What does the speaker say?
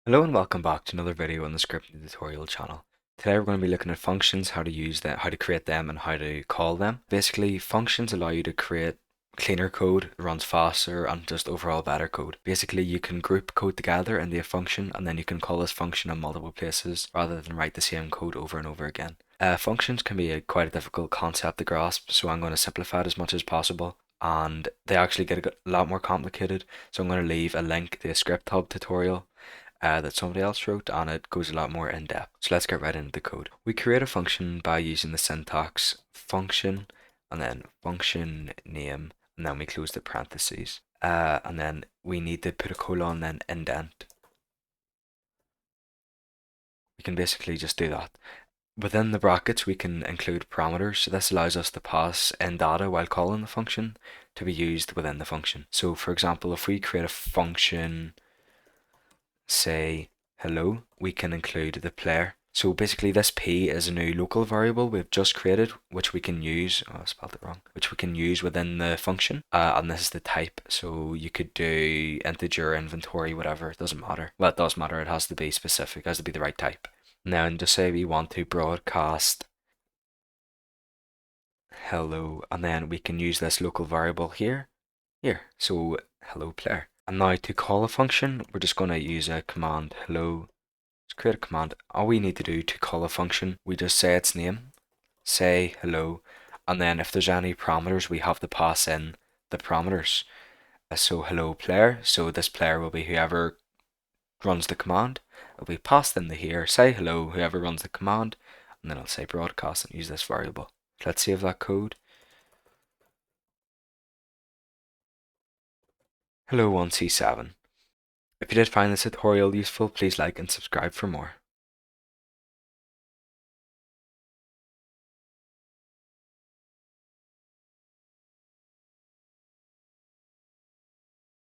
Hello and welcome back to another video on the Skripting tutorial channel. Today we're going to be looking at functions, how to use them, how to create them and how to call them. Basically, functions allow you to create cleaner code, runs faster and just overall better code. Basically, you can group code together into a function and then you can call this function in multiple places rather than write the same code over and over again. Functions can be quite a difficult concept to grasp, so I'm going to simplify it as much as possible. And they actually get a lot more complicated, so I'm going to leave a link to a Script Hub tutorial that somebody else wrote, and it goes a lot more in depth. So let's get right into the code. We create a function by using the syntax function and then function name, and then we close the parentheses. And then we need to put a colon, then indent. We can basically just do that. Within the brackets, we can include parameters. So this allows us to pass in data while calling the function to be used within the function. So for example, if we create a function, say hello, we can include the player. So basically this p is a new local variable we've just created, which we can use, oh I spelled it wrong, which we can use within the function, and this is the type. So you could do integer, inventory, whatever, it doesn't matter. Well, it does matter, it has to be specific, it has to be the right type. Now, and just say we want to broadcast hello, and then we can use this local variable here, so hello player. And now to call a function, we're just going to use a command hello. Let's create a command. All we need to do to call a function, we just say its name, say hello, and then if there's any parameters, we have to pass in the parameters. So hello player, so this player will be whoever runs the command. It'll be passed into here, say hello, whoever runs the command, and then I'll say broadcast and use this variable. Let's save that code. Hello 1C7. If you did find this tutorial useful, please like and subscribe for more.